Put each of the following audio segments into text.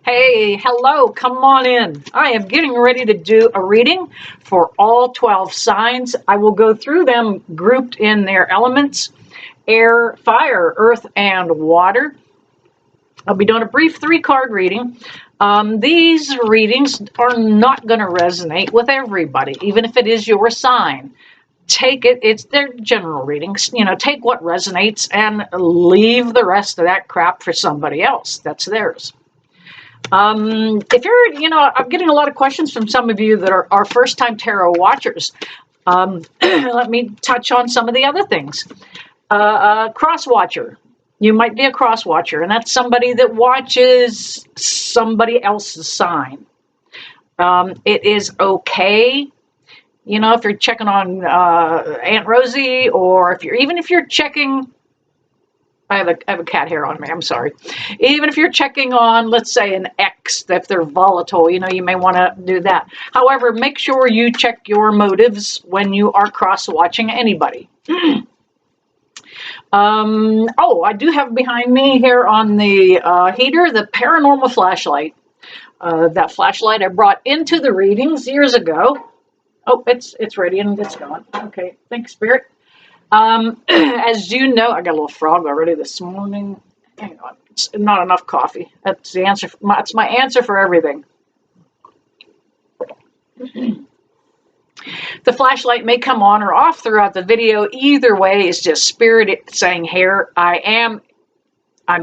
Hey, hello, come on in. I am getting ready to do a reading for all 12 signs. I will go through them grouped in their elements: air, fire, earth, and water. I'll be doing a brief 3-card reading. These readings are not going to resonate with everybody, even if it is your sign. Take it, it's their general readings. Take what resonates and leave the rest of that crap for somebody else. That's theirs. If you're, I'm getting a lot of questions from some of you that are first-time tarot watchers. Let me touch on some of the other things. Cross-watcher. You might be a cross-watcher, and that's somebody that watches somebody else's sign. It is okay, if you're checking on Aunt Rosie, or if you're checking. I have a cat hair on me, I'm sorry. Even if you're checking on, let's say, an ex, if they're volatile, you may want to do that. However, make sure you check your motives when you are cross-watching anybody. I do have behind me here on the heater the paranormal flashlight. That flashlight I brought into the readings years ago. Oh, it's ready and it's gone. Okay, thanks, Spirit. As you know, I got a little frog already this morning. Hang on, it's not enough coffee. That's the answer. That's my answer for everything. The flashlight may come on or off throughout the video. Either way, it's just Spirit saying, here I'm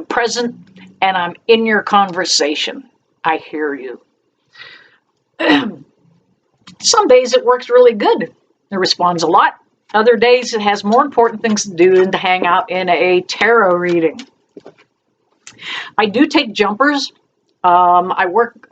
present and I'm in your conversation. I hear you. Some days it works really good. It responds a lot. Other days it has more important things to do than to hang out in a tarot reading. I do take jumpers. I work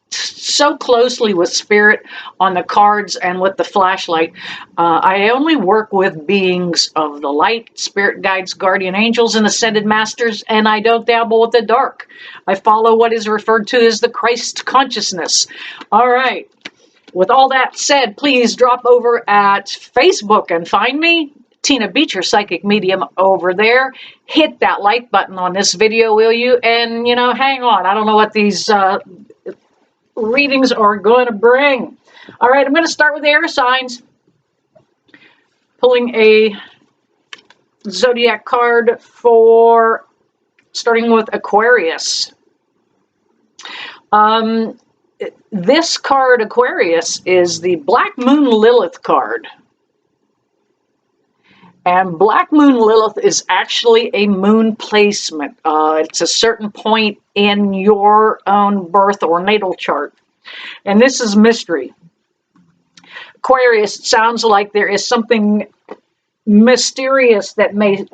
so closely with Spirit on the cards and with the flashlight. I only work with beings of the light, spirit guides, guardian angels, and ascended masters, and I don't dabble with the dark. I follow what is referred to as the Christ consciousness. All right. With all that said, please drop over at Facebook and find me, Tina Beecher, Psychic Medium, over there. Hit that like button on this video, will you? And, hang on. I don't know what these readings are going to bring. All right, I'm going to start with air signs. Pulling a zodiac card for starting with Aquarius. This card, Aquarius, is the Black Moon Lilith card. And Black Moon Lilith is actually a moon placement. It's a certain point in your own birth or natal chart. And this is mystery. Aquarius, it sounds like there is something mysterious that may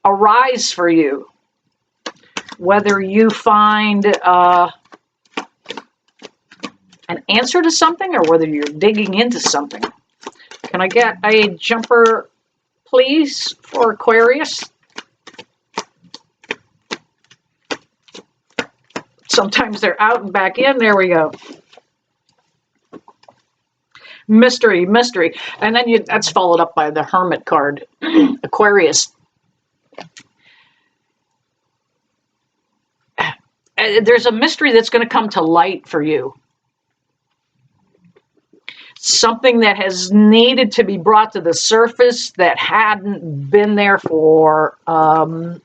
arise for you. Whether you find an answer to something or whether you're digging into something. Can I get a jumper, please, for Aquarius? Sometimes they're out and back in. There we go. Mystery, mystery. And then that's followed up by the Hermit card. Aquarius. There's a mystery that's going to come to light for you. Something that has needed to be brought to the surface that hadn't been there for a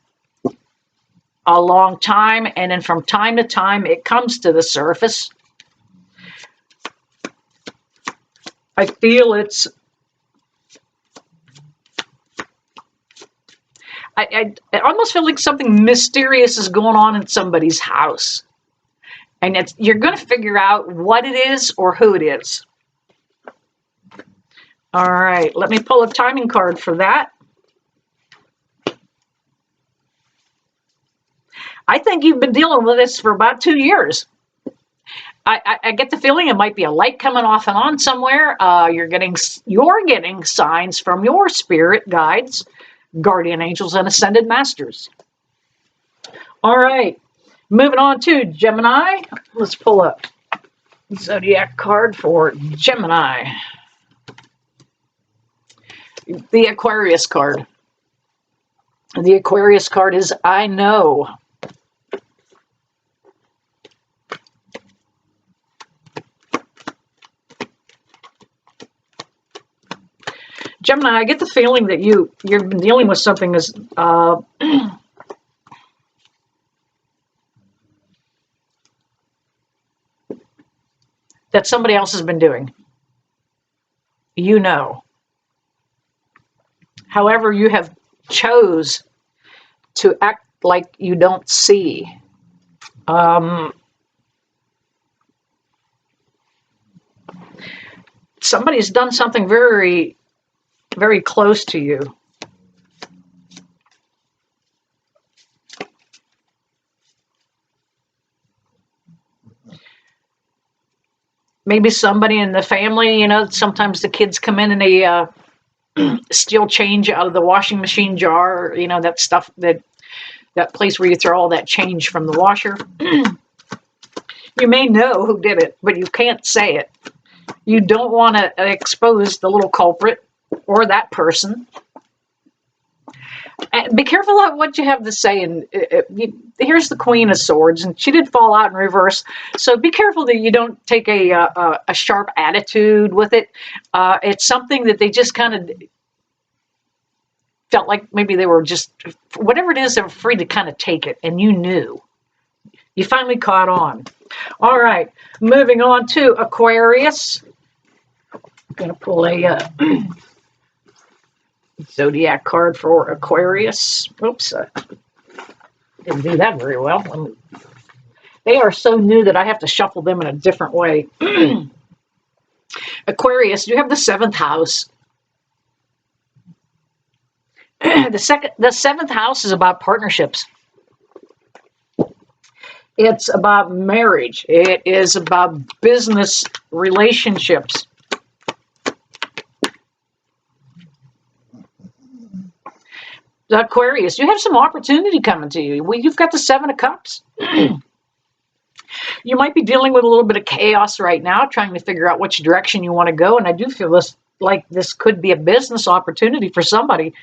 long time, and then from time to time it comes to the surface. I feel it's I almost feel like something mysterious is going on in somebody's house, and you're going to figure out what it is or who it is. All right, let me pull a timing card for that. I think you've been dealing with this for about 2 years. I get the feeling it might be a light coming off and on somewhere. You're getting signs from your spirit guides, guardian angels, and ascended masters. All right, moving on to Gemini. Let's pull a zodiac card for Gemini. The Aquarius card. The Aquarius card is I know. Gemini, I get the feeling that you've been dealing with something as that somebody else has been doing. You know. However, you have chose to act like you don't see. Somebody's done something very, very close to you. Maybe somebody in the family, you know, sometimes the kids come in and they steal change out of the washing machine jar, you know, that stuff, that place where you throw all that change from the washer. You may know who did it, but you can't say it. You don't want to expose the little culprit or that person. And be careful of what you have to say. And here's the Queen of Swords, and she did fall out in reverse. So be careful that you don't take a sharp attitude with it. It's something that they just kind of felt like maybe they were just, whatever it is, they were free to kind of take it, and you knew. You finally caught on. All right, moving on to Aquarius. I'm going to pull a zodiac card for Aquarius. Oops, didn't do that very well. They are so new that I have to shuffle them in a different way. Aquarius, you have the 7th house. The 7th house is about partnerships. It's about marriage. It is about business relationships. Aquarius, you have some opportunity coming to you. You've got the 7 of Cups. You might be dealing with a little bit of chaos right now, trying to figure out which direction you want to go. And I do feel like this could be a business opportunity for somebody.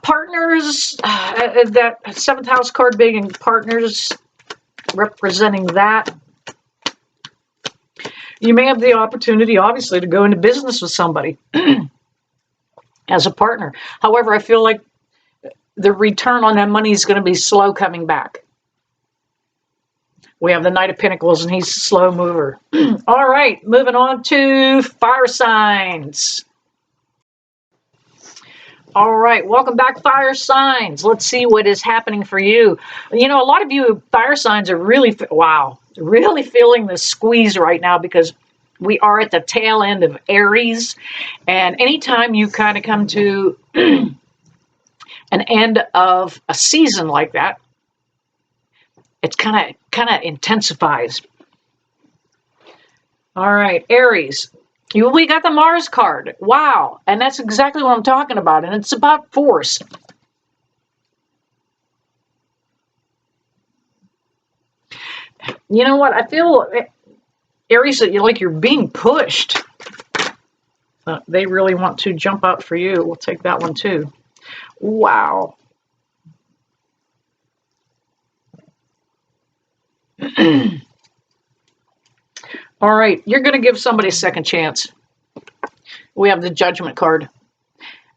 Partners, that 7th house card being partners, representing that. You may have the opportunity, obviously, to go into business with somebody as a partner. However, I feel like the return on that money is going to be slow coming back. We have the Knight of Pentacles, and he's a slow mover. All right, moving on to fire signs. All right, welcome back, fire signs. Let's see what is happening for you. You know, a lot of you fire signs are really, really feeling the squeeze right now, because we are at the tail end of Aries. And anytime you kind of come to an end of a season like that, it's kind of intensifies. All right, Aries. We got the Mars card. Wow. And that's exactly what I'm talking about. And it's about force. You know what? I feel, Aries, that you're being pushed. They really want to jump out for you. We'll take that one too. Wow. All right, you're going to give somebody a second chance. We have the Judgment card.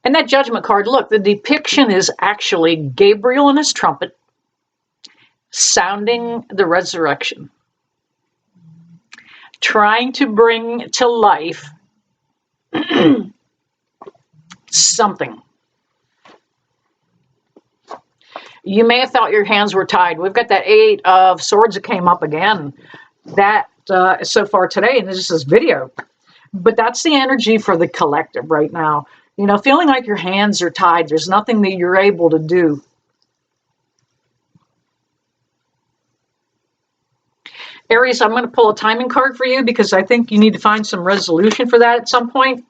And that Judgment card, look, the depiction is actually Gabriel and his trumpet sounding the resurrection, trying to bring to life something. You may have thought your hands were tied. We've got that 8 of Swords that came up again. That so far today, and this is video. But that's the energy for the collective right now. You know, feeling like your hands are tied. There's nothing that you're able to do. Aries, I'm going to pull a timing card for you, because I think you need to find some resolution for that at some point.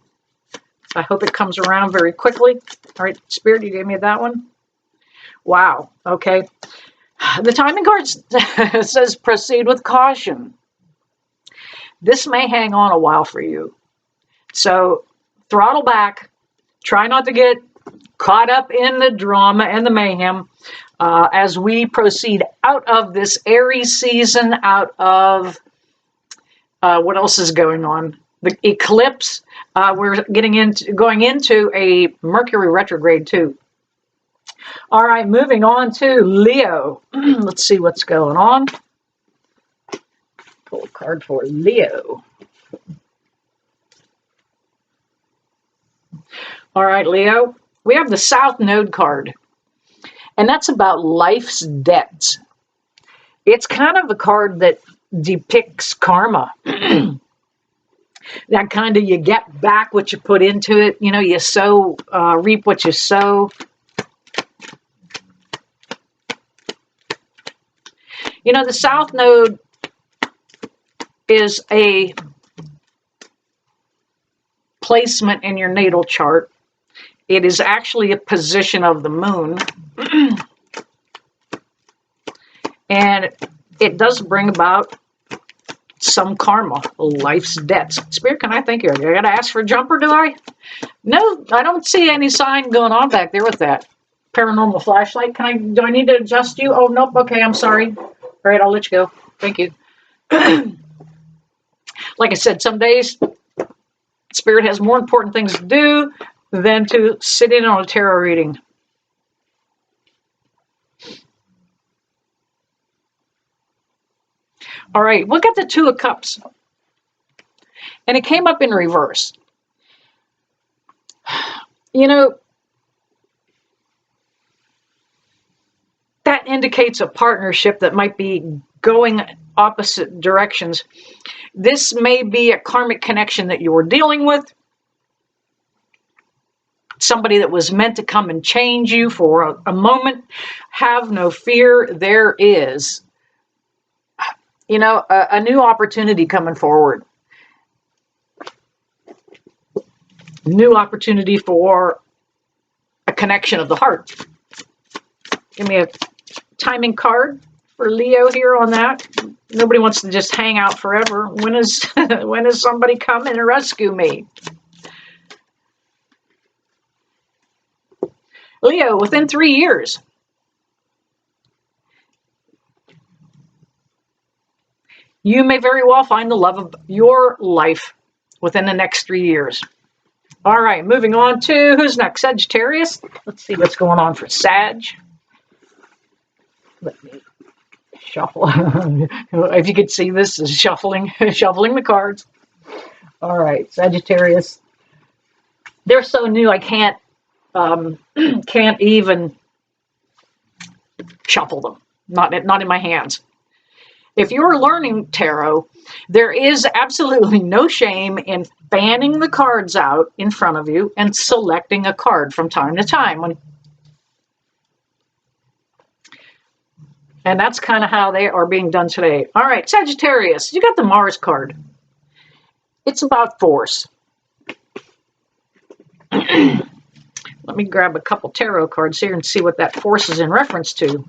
I hope it comes around very quickly. All right, Spirit, you gave me that one. Wow, okay. The timing card says proceed with caution. This may hang on a while for you. So throttle back. Try not to get caught up in the drama and the mayhem as we proceed out of this Aries season, out of What else is going on? The eclipse. We're going into a Mercury retrograde too. All right, moving on to Leo. Let's see what's going on. Pull a card for Leo. All right, Leo. We have the South Node card, and that's about life's debts. It's kind of a card that depicts karma. That kind of, you get back what you put into it. You know, you sow, reap what you sow. You know, the South Node is a placement in your natal chart. It is actually a position of the moon. And it does bring about some karma, life's debts. Spirit, can I thank you? I gotta ask for a jumper, do I? No, I don't see any sign going on back there with that. Paranormal flashlight. Do I need to adjust you? Oh, nope. Okay, I'm sorry. All right, I'll let you go. Thank you. Like I said, some days Spirit has more important things to do than to sit in on a tarot reading. All right, look at the Two of Cups. And it came up in reverse. You know, that indicates a partnership that might be going opposite directions. This may be a karmic connection that you were dealing with. Somebody that was meant to come and change you for a moment. Have no fear, there is, you know, a new opportunity coming forward. New opportunity for a connection of the heart. Give me a timing card for Leo here on that. Nobody wants to just hang out forever. When is somebody coming to rescue me? Leo, within 3 years. You may very well find the love of your life within the next 3 years. All right, moving on to, who's next? Sagittarius. Let's see what's going on for Sag. Let me shuffle. If you could see, this is shuffling the cards. All right, Sagittarius. They're so new, I can't even shuffle them. Not in my hands. If you're learning tarot, there is absolutely no shame in fanning the cards out in front of you and selecting a card from time to time. And that's kind of how they are being done today. All right, Sagittarius, you got the Mars card. It's about force. Let me grab a couple tarot cards here and see what that force is in reference to.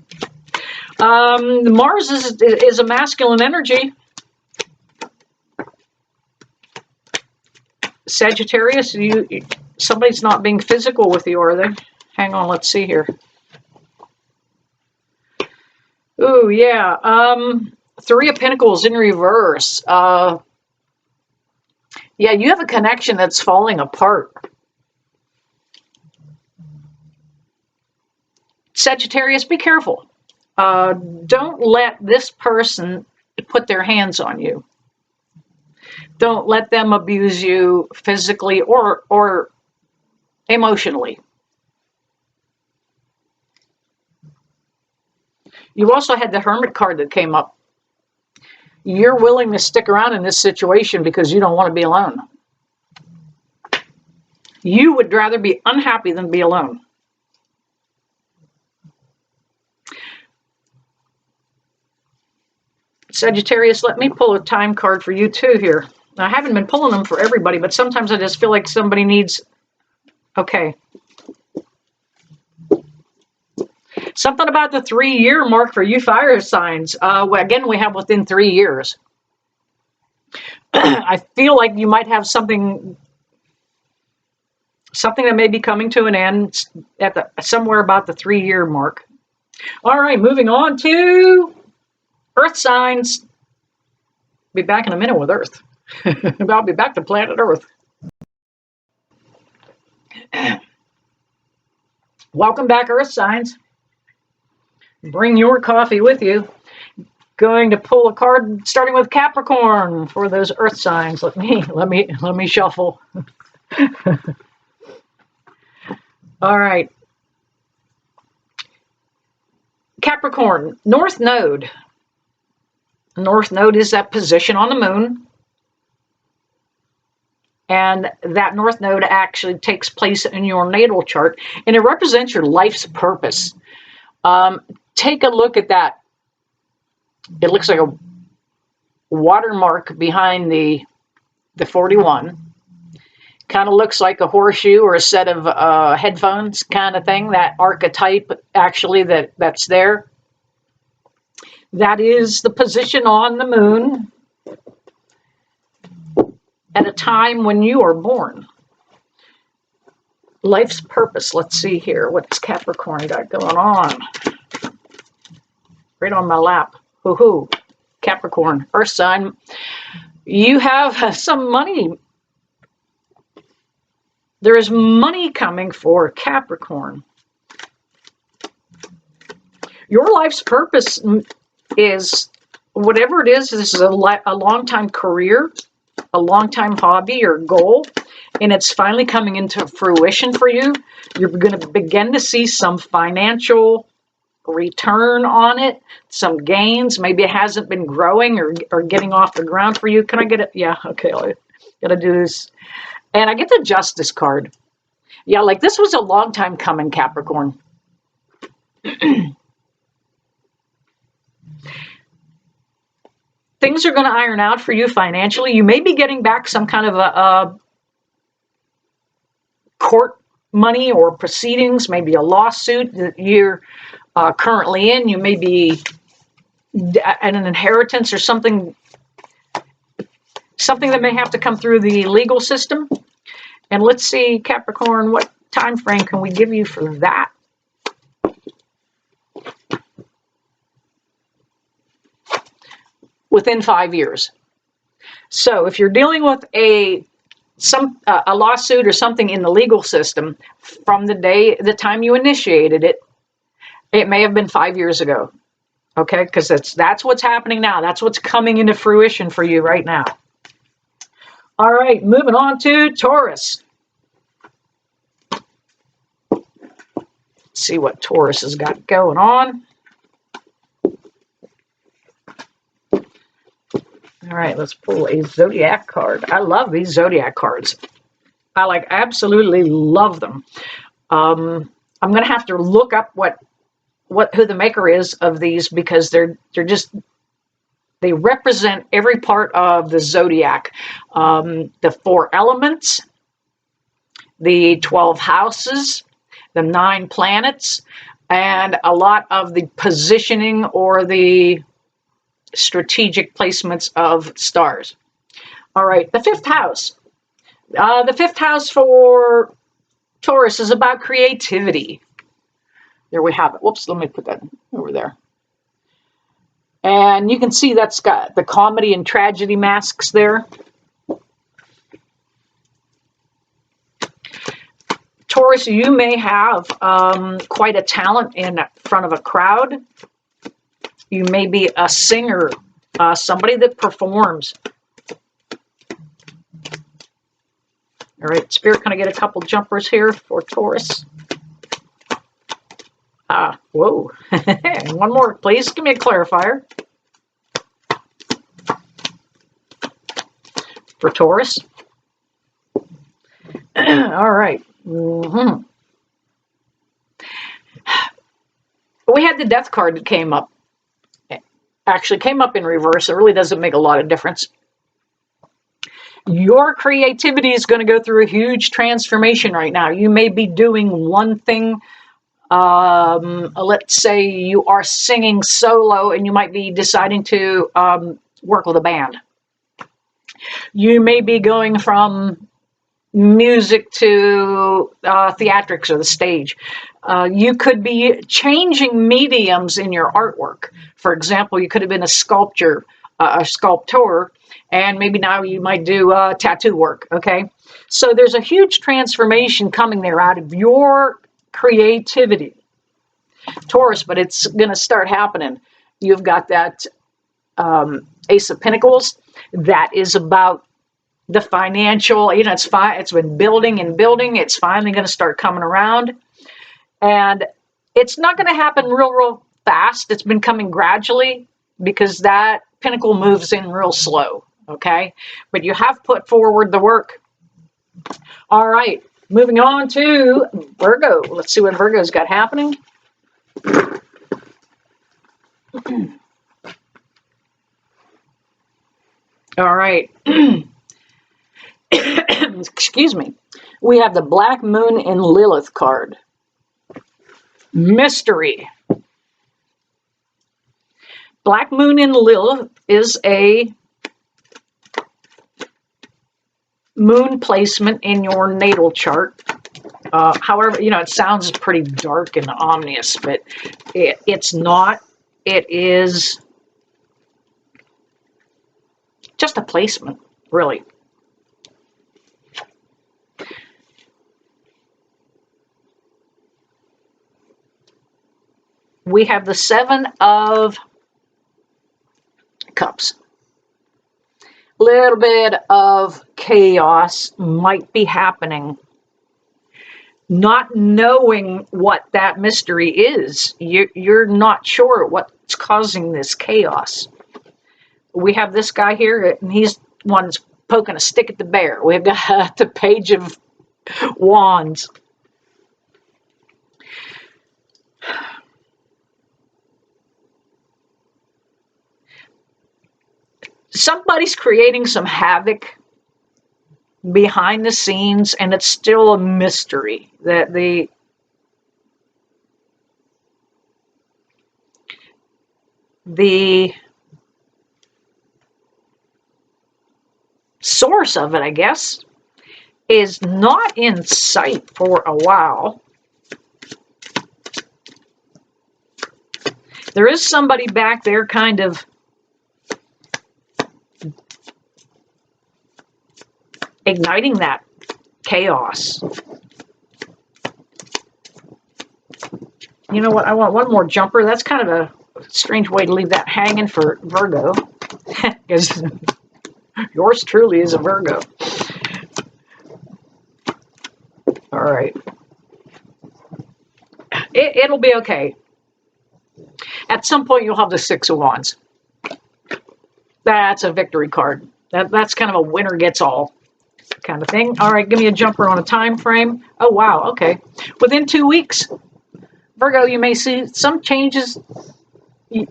Mars is a masculine energy. Sagittarius, somebody's not being physical with you, are they? Hang on, let's see here. Ooh, yeah. Three of Pentacles in reverse. Yeah, you have a connection that's falling apart. Sagittarius, be careful. Don't let this person put their hands on you. Don't let them abuse you physically or emotionally. You also had the Hermit card that came up. You're willing to stick around in this situation because you don't want to be alone. You would rather be unhappy than be alone. Sagittarius, let me pull a time card for you too here. I haven't been pulling them for everybody, but sometimes I just feel like somebody needs, okay. Something about the 3-year mark for you fire signs. Again, we have within 3 years. I feel like you might have something that may be coming to an end at somewhere about the 3-year mark. All right, moving on to Earth signs. Be back in a minute with Earth. I'll be back to planet Earth. Welcome back, Earth signs. Bring your coffee with you. Going to pull a card starting with Capricorn for those Earth signs. Let me shuffle. All right. Capricorn, North Node. North Node is that position on the moon. And that North Node actually takes place in your natal chart, and it represents your life's purpose. Take a look at that. It looks like a watermark behind the 41. Kind of looks like a horseshoe or a set of headphones kind of thing, that archetype actually that's there. That is the position on the moon at a time when you are born. Life's purpose. Let's see here. What's Capricorn got going on? Right on my lap. Hoo-hoo. Capricorn, Earth sign. You have some money. There is money coming for Capricorn. Your life's purpose is, whatever it is, this is a long-time career, a long-time hobby or goal, and it's finally coming into fruition for you. You're going to begin to see some financial return on it, some gains. Maybe it hasn't been growing or getting off the ground for you. Can I get it? Yeah, okay, I gotta do this. And I get the Justice card. Yeah, like this was a long time coming, Capricorn. Things are going to iron out for you financially. You may be getting back some kind of a court money or proceedings, maybe a lawsuit that you're currently in. You may be an inheritance or something that may have to come through the legal system. And let's see, Capricorn, what time frame can we give you for that? Within 5 years. So if you're dealing with a lawsuit or something in the legal system from the time you initiated it, it may have been 5 years ago. Okay, because that's what's happening now. That's what's coming into fruition for you right now. All right, moving on to Taurus. Let's see what Taurus has got going on. All right, let's pull a Zodiac card. I love these Zodiac cards. I absolutely love them. I'm going to have to look up who the maker is of these, because they represent every part of the Zodiac. The 4 elements, the 12 houses, the 9 planets, and a lot of the positioning or the strategic placements of stars. All right, the 5th house. The 5th house for Taurus is about creativity. There we have it. Whoops, let me put that over there. And you can see that's got the comedy and tragedy masks there. Taurus, you may have quite a talent in front of a crowd. You may be a singer, somebody that performs. All right, Spirit, can I get a couple jumpers here for Taurus? Whoa. One more, please. Give me a clarifier. For Taurus. All right. Mm-hmm. We had the Death card that came up. Actually came up in reverse. It really doesn't make a lot of difference. Your creativity is going to go through a huge transformation right now. You may be doing one thing. Let's say you are singing solo and you might be deciding to work with a band. You may be going from music to theatrics or the stage. You could be changing mediums in your artwork. For example, you could have been a sculptor a sculptor, and maybe now you might do tattoo work, okay? So there's a huge transformation coming there out of your creativity, Taurus, but it's going to start happening. You've got that Ace of Pentacles. That is about the financial, it's been building and building. It's finally going to start coming around. And it's not going to happen real fast. It's been coming gradually because that pentacle moves in real slow, okay? But you have put forward the work. All right, moving on to Virgo. Let's see what Virgo's got happening. All right. Excuse me. We have the Black Moon and Lilith card. Mystery. Black Moon and Lilith is a moon placement in your natal chart. However, it sounds pretty dark and ominous, but it's not. It is just a placement, really. We have the Seven of Cups. A little bit of chaos might be happening. Not knowing what that mystery is. You're not sure what's causing this chaos. We have this guy here, and he's one's poking a stick at the bear. We've got the Page of Wands. Somebody's creating some havoc behind the scenes, and it's still a mystery that the source of it, I guess, is not in sight for a while. There is somebody back there kind of igniting that chaos. You know what? I want one more jumper. That's kind of a strange way to leave that hanging for Virgo, because yours truly is a Virgo. All right. It'll be okay. At some point, you'll have the Six of Wands. That's a victory card. That's kind of a winner gets all kind of thing. All right, give me a jumper on a time frame. Oh, wow, okay. Within 2 weeks, Virgo, you may see some changes.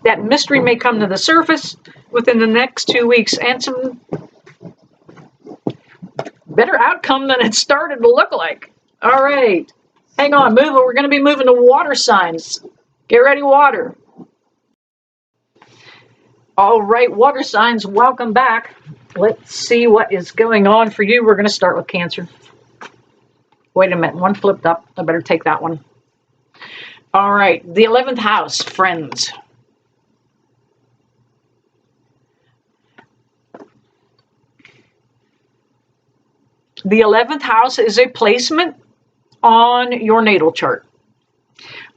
That mystery may come to the surface within the next 2 weeks, and some better outcome than it started to look like. All right, hang on, we're going to be moving to water signs. Get ready, water. All right, water signs, welcome back. Let's see what is going on for you. We're going to start with Cancer. Wait a minute, one flipped up. I better take that one. All right, the 11th house, friends. The 11th house is a placement on your natal chart.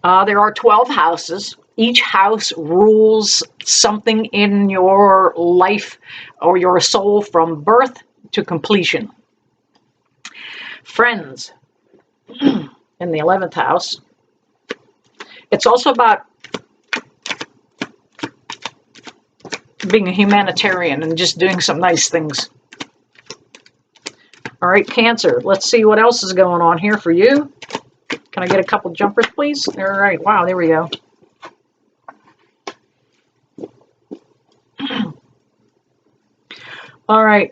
There are 12 houses. Each house rules something in your life or your soul from birth to completion. Friends, in the 11th house, it's also about being a humanitarian and just doing some nice things. All right, Cancer, let's see what else is going on here for you. Can I get a couple jumpers, please? All right, wow, there we go. All right.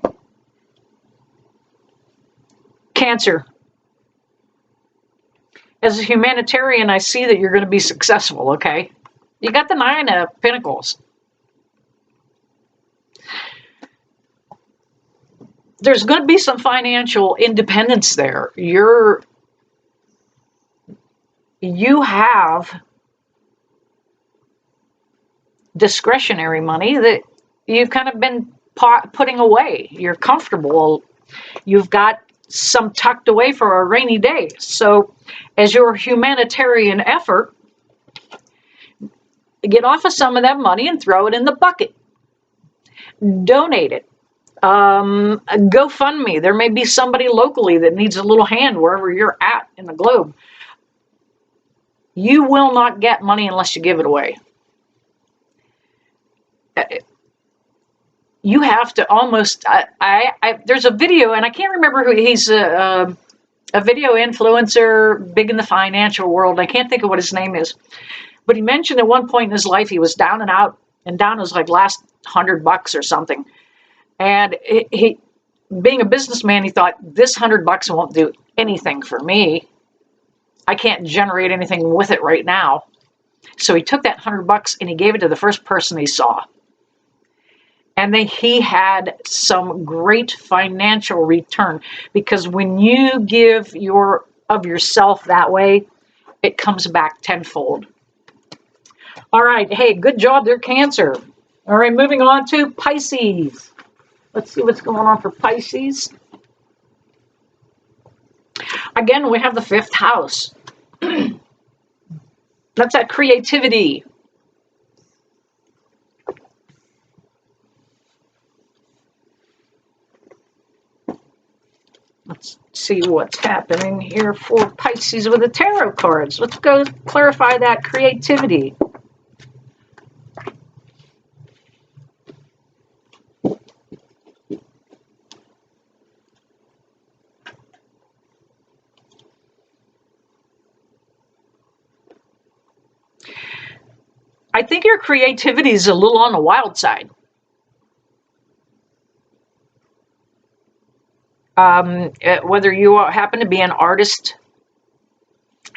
Cancer. As a humanitarian, I see that you're going to be successful, okay? You got the 9 of Pentacles. There's going to be some financial independence there. You have discretionary money that you've kind of been putting away. You're comfortable. You've got some tucked away for a rainy day. So as your humanitarian effort, get off of some of that money and throw it in the bucket. Donate it. GoFundMe. There may be somebody locally that needs a little hand wherever you're at in the globe. You will not get money unless you give it away. You have to almost, there's a video, and I can't remember who, he's a video influencer, big in the financial world. I can't think of what his name is. But he mentioned at one point in his life, he was down and out, and down was like last $100 or something. And he, being a businessman, he thought, this $100 won't do anything for me. I can't generate anything with it right now. So he took that $100 and he gave it to the first person he saw. And then he had some great financial return, because when you give of yourself that way, it comes back tenfold. All right. Hey, good job there, Cancer. All right, moving on to Pisces. Let's see what's going on for Pisces. Again, we have the 5th house. That's that creativity. Let's see what's happening here for Pisces with the tarot cards. Let's go clarify that creativity. I think your creativity is a little on the wild side. Whether you happen to be an artist,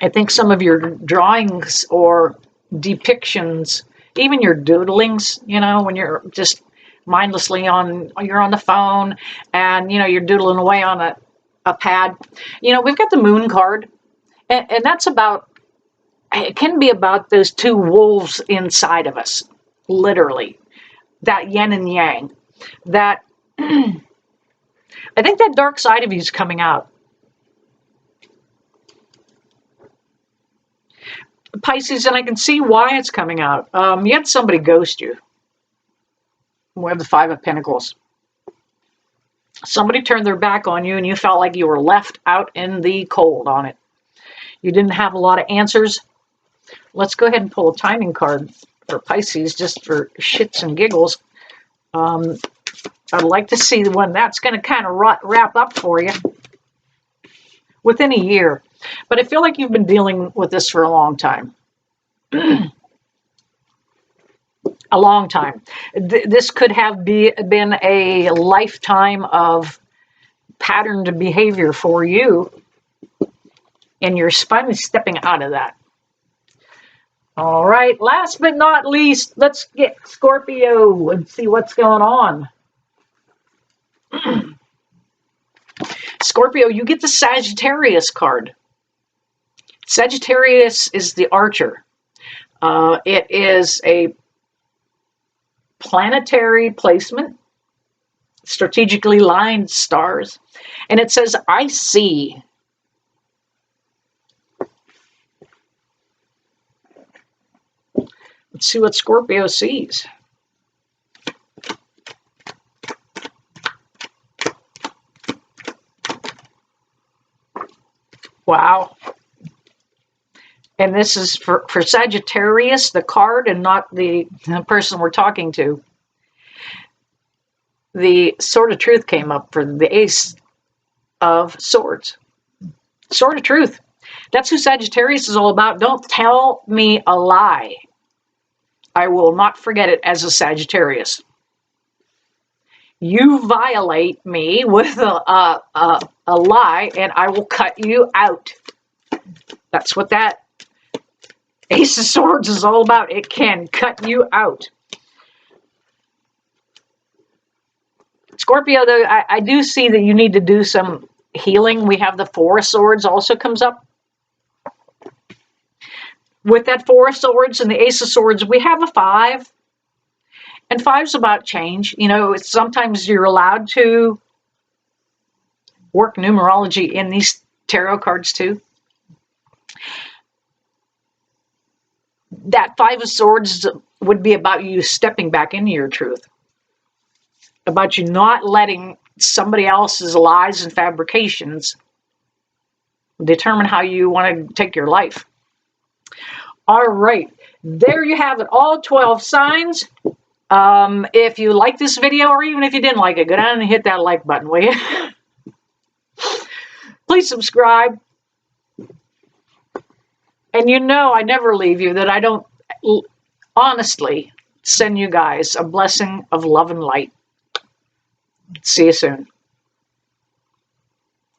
I think some of your drawings or depictions, even your doodlings, you know, when you're just mindlessly you're on the phone and, you know, you're doodling away on a pad. You know, we've got the moon card, and that's about, it can be about those two wolves inside of us, literally, that yin and yang, that I think that dark side of you is coming out. Pisces, and I can see why it's coming out. You had somebody ghost you. We have the 5 of Pentacles. Somebody turned their back on you and you felt like you were left out in the cold on it. You didn't have a lot of answers. Let's go ahead and pull a timing card for Pisces just for shits and giggles. I'd like to see the one that's going to kind of wrap up for you within a year. But I feel like you've been dealing with this for a long time. A long time. This could have been a lifetime of patterned behavior for you, and you're finally stepping out of that. All right, last but not least, let's get Scorpio and see what's going on. Scorpio, you get the Sagittarius card. Sagittarius is the archer. It is a planetary placement, strategically lined stars, and it says, I see. Let's see what Scorpio sees. Wow. And this is for Sagittarius, the card, and not the person we're talking to. The Sword of Truth came up for the Ace of Swords. Sword of Truth. That's who Sagittarius is all about. Don't tell me a lie. I will not forget it as a Sagittarius. You violate me with a lie, and I will cut you out. That's what that Ace of Swords is all about. It can cut you out. Scorpio, though, I do see that you need to do some healing. We have the 4 of Swords also comes up. With that 4 of Swords and the Ace of Swords, we have a 5. And 5's about change. You know, sometimes you're allowed to work numerology in these tarot cards too. That 5 of Swords would be about you stepping back into your truth, about you not letting somebody else's lies and fabrications determine how you want to take your life. All right, there you have it, all 12 signs. If you like this video, or even if you didn't like it, go down and hit that like button, will you? Please subscribe. And you know I never leave you, that I don't honestly send you guys a blessing of love and light. See you soon.